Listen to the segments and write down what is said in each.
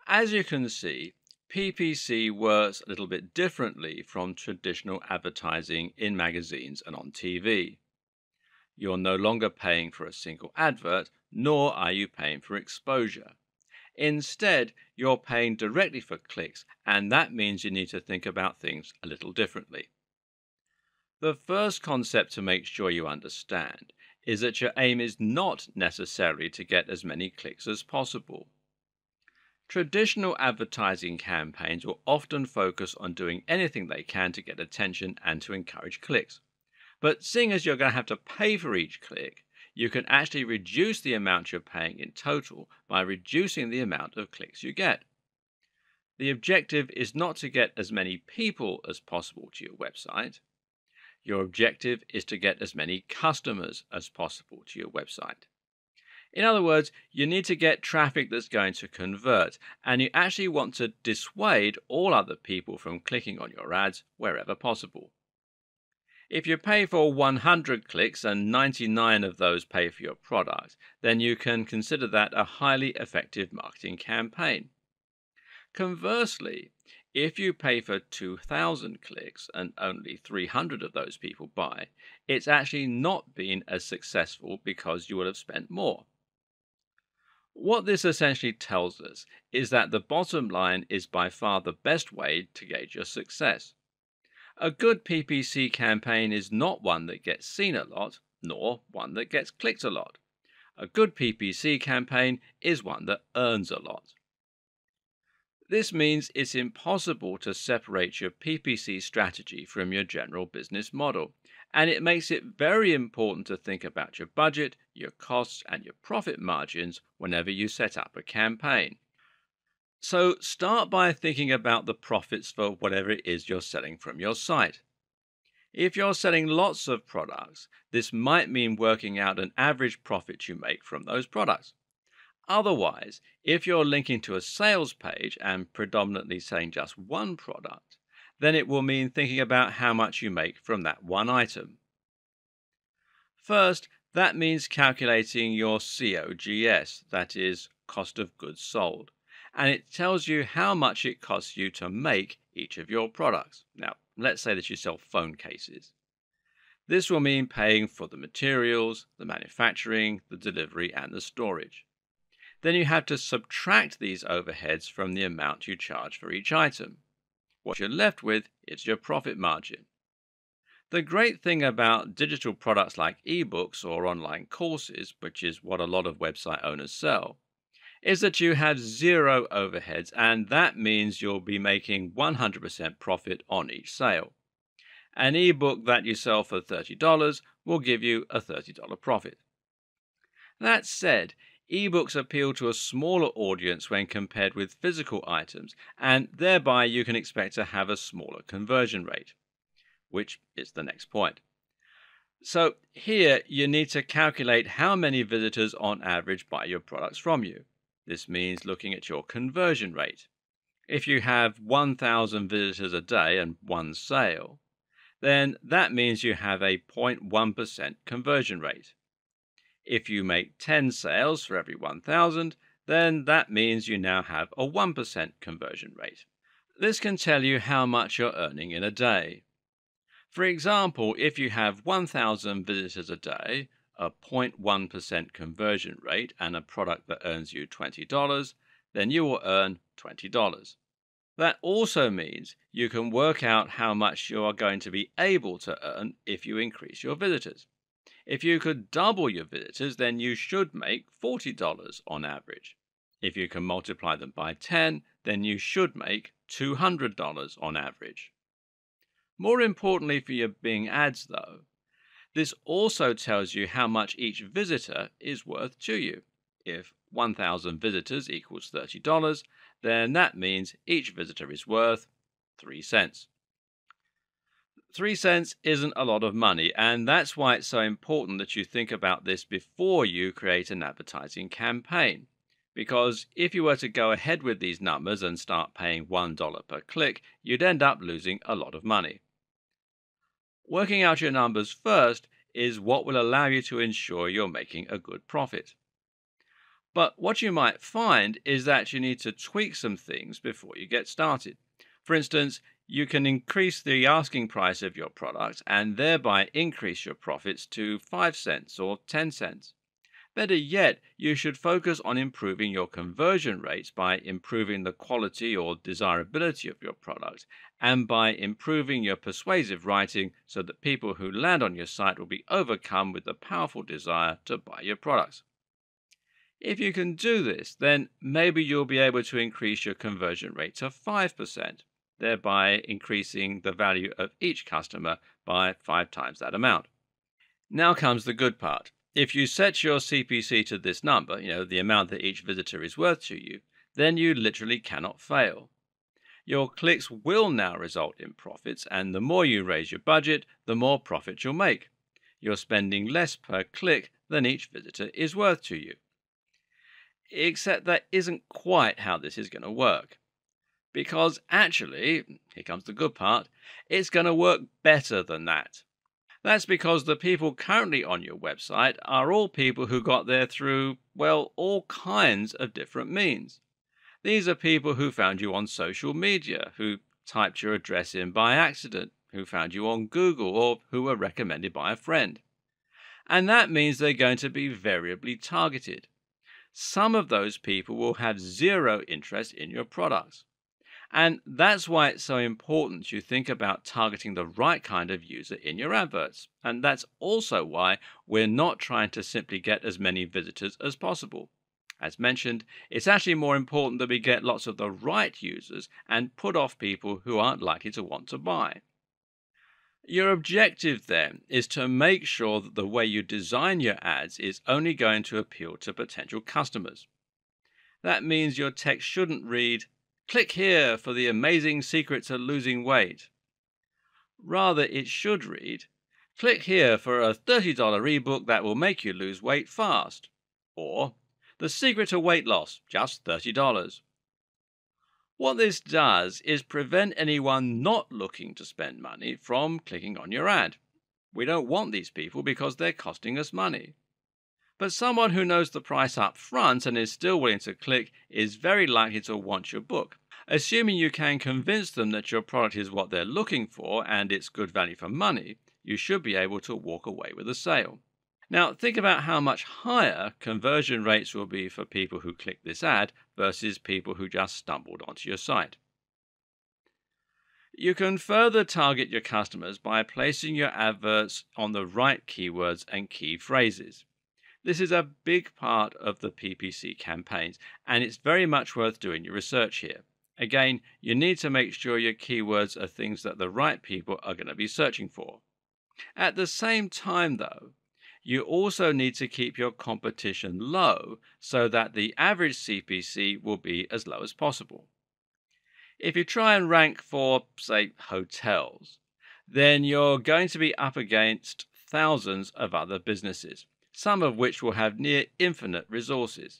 As you can see, PPC works a little bit differently from traditional advertising in magazines and on TV. You're no longer paying for a single advert, nor are you paying for exposure. Instead, you're paying directly for clicks, and that means you need to think about things a little differently. The first concept to make sure you understand is that your aim is not necessarily to get as many clicks as possible. Traditional advertising campaigns will often focus on doing anything they can to get attention and to encourage clicks. But seeing as you're going to have to pay for each click, you can actually reduce the amount you're paying in total by reducing the amount of clicks you get. The objective is not to get as many people as possible to your website. Your objective is to get as many customers as possible to your website. In other words, you need to get traffic that's going to convert, and you actually want to dissuade all other people from clicking on your ads wherever possible. If you pay for 100 clicks and 99 of those pay for your product, then you can consider that a highly effective marketing campaign. Conversely, if you pay for 2,000 clicks and only 300 of those people buy, it's actually not been as successful because you will have spent more. What this essentially tells us is that the bottom line is by far the best way to gauge your success. A good PPC campaign is not one that gets seen a lot, nor one that gets clicked a lot. A good PPC campaign is one that earns a lot. This means it's impossible to separate your PPC strategy from your general business model, and it makes it very important to think about your budget, your costs, and your profit margins whenever you set up a campaign. So start by thinking about the profits for whatever it is you're selling from your site. If you're selling lots of products, this might mean working out an average profit you make from those products. Otherwise, if you're linking to a sales page and predominantly selling just one product, then it will mean thinking about how much you make from that one item. First, that means calculating your COGS, that is, cost of goods sold, and it tells you how much it costs you to make each of your products. Now, let's say that you sell phone cases. This will mean paying for the materials, the manufacturing, the delivery, and the storage. Then you have to subtract these overheads from the amount you charge for each item. What you're left with is your profit margin. The great thing about digital products like ebooks or online courses, which is what a lot of website owners sell, is that you have zero overheads, and that means you'll be making 100% profit on each sale. An ebook that you sell for $30 will give you a $30 profit. That said, ebooks appeal to a smaller audience when compared with physical items, and thereby you can expect to have a smaller conversion rate, which is the next point. So here you need to calculate how many visitors on average buy your products from you. This means looking at your conversion rate. If you have 1,000 visitors a day and one sale, then that means you have a 0.1% conversion rate. If you make 10 sales for every 1,000, then that means you now have a 1% conversion rate. This can tell you how much you're earning in a day. For example, if you have 1,000 visitors a day, a 0.1% conversion rate, and a product that earns you $20, then you will earn $20. That also means you can work out how much you are going to be able to earn if you increase your visitors. If you could double your visitors, then you should make $40 on average. If you can multiply them by 10, then you should make $200 on average. More importantly for your Bing ads, though, this also tells you how much each visitor is worth to you. If 1,000 visitors equals $30, then that means each visitor is worth 3 cents. 3 cents isn't a lot of money, and that's why it's so important that you think about this before you create an advertising campaign. Because if you were to go ahead with these numbers and start paying $1 per click, you'd end up losing a lot of money. Working out your numbers first is what will allow you to ensure you're making a good profit. But what you might find is that you need to tweak some things before you get started. For instance, you can increase the asking price of your product and thereby increase your profits to 5 cents or 10 cents. Better yet, you should focus on improving your conversion rates by improving the quality or desirability of your product and by improving your persuasive writing so that people who land on your site will be overcome with the powerful desire to buy your products. If you can do this, then maybe you'll be able to increase your conversion rate to 5%, thereby increasing the value of each customer by 5 times that amount. Now comes the good part. If you set your CPC to this number, the amount that each visitor is worth to you, then you literally cannot fail. Your clicks will now result in profits, and the more you raise your budget, the more profit you'll make. You're spending less per click than each visitor is worth to you. Except that isn't quite how this is going to work. Because actually, here comes the good part, it's going to work better than that. That's because the people currently on your website are all people who got there through, well, all kinds of different means. These are people who found you on social media, who typed your address in by accident, who found you on Google, or who were recommended by a friend. And that means they're going to be variably targeted. Some of those people will have zero interest in your products. And that's why it's so important you think about targeting the right kind of user in your adverts. And that's also why we're not trying to simply get as many visitors as possible. As mentioned, it's actually more important that we get lots of the right users and put off people who aren't likely to want to buy. Your objective then is to make sure that the way you design your ads is only going to appeal to potential customers. That means your text shouldn't read, "Click here for the amazing secret to losing weight." Rather, it should read, "Click here for a $30 ebook that will make you lose weight fast." Or, "The secret to weight loss, just $30. What this does is prevent anyone not looking to spend money from clicking on your ad. We don't want these people because they're costing us money. But someone who knows the price up front and is still willing to click is very likely to want your book. Assuming you can convince them that your product is what they're looking for and it's good value for money, you should be able to walk away with a sale. Now, think about how much higher conversion rates will be for people who click this ad versus people who just stumbled onto your site. You can further target your customers by placing your adverts on the right keywords and key phrases. This is a big part of the PPC campaigns, and it's very much worth doing your research here. Again, you need to make sure your keywords are things that the right people are going to be searching for. At the same time, though, you also need to keep your competition low so that the average CPC will be as low as possible. If you try and rank for, say, hotels, then you're going to be up against thousands of other businesses, some of which will have near infinite resources.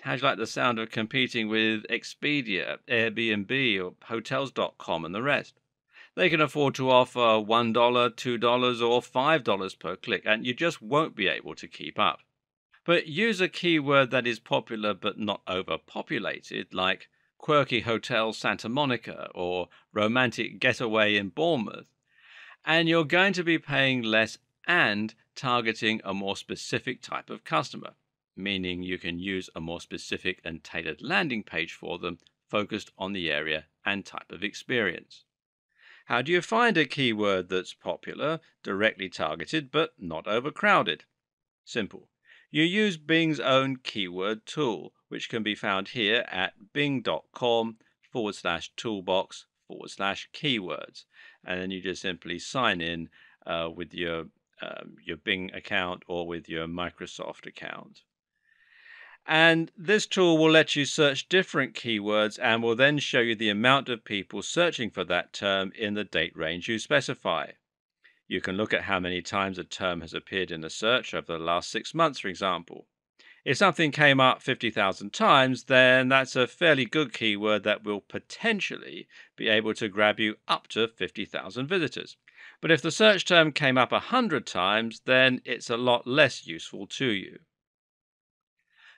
How do you like the sound of competing with Expedia, Airbnb, or Hotels.com and the rest? They can afford to offer $1, $2, or $5 per click, and you just won't be able to keep up. But use a keyword that is popular but not overpopulated, like quirky hotel Santa Monica or romantic getaway in Bournemouth, and you're going to be paying less and targeting a more specific type of customer, meaning you can use a more specific and tailored landing page for them focused on the area and type of experience. How do you find a keyword that's popular, directly targeted, but not overcrowded? Simple. You use Bing's own keyword tool, which can be found here at bing.com/toolbox/keywords. And then you just simply sign in with your Bing account or with your Microsoft account. And this tool will let you search different keywords and will then show you the amount of people searching for that term in the date range you specify. You can look at how many times a term has appeared in a search over the last 6 months, for example. If something came up 50,000 times, then that's a fairly good keyword that will potentially be able to grab you up to 50,000 visitors. But if the search term came up 100 times, then it's a lot less useful to you.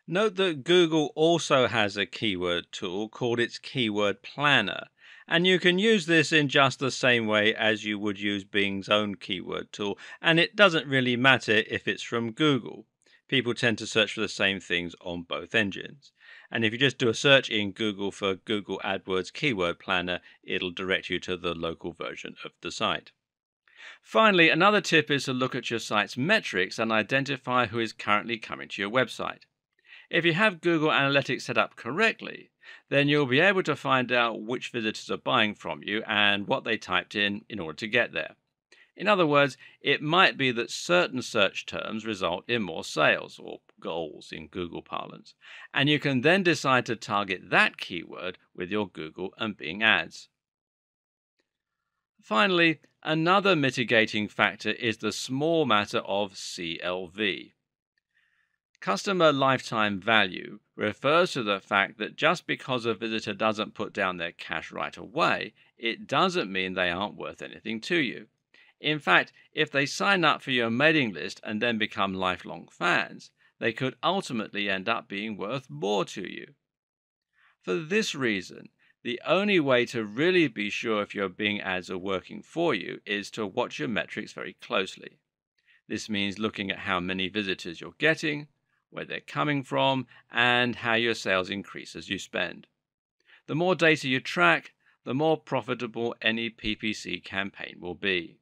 Note that Google also has a keyword tool called its Keyword Planner, and you can use this in just the same way as you would use Bing's own keyword tool, and it doesn't really matter if it's from Google. People tend to search for the same things on both engines. And if you just do a search in Google for Google AdWords Keyword Planner, it'll direct you to the local version of the site. Finally, another tip is to look at your site's metrics and identify who is currently coming to your website. If you have Google Analytics set up correctly, then you'll be able to find out which visitors are buying from you and what they typed in order to get there. In other words, it might be that certain search terms result in more sales, or goals in Google parlance, and you can then decide to target that keyword with your Google and Bing ads. Finally, another mitigating factor is the small matter of CLV. Customer lifetime value refers to the fact that just because a visitor doesn't put down their cash right away, it doesn't mean they aren't worth anything to you. In fact, if they sign up for your mailing list and then become lifelong fans, they could ultimately end up being worth more to you. For this reason, the only way to really be sure if your Bing ads are working for you is to watch your metrics very closely. This means looking at how many visitors you're getting, where they're coming from, and how your sales increase as you spend. The more data you track, the more profitable any PPC campaign will be.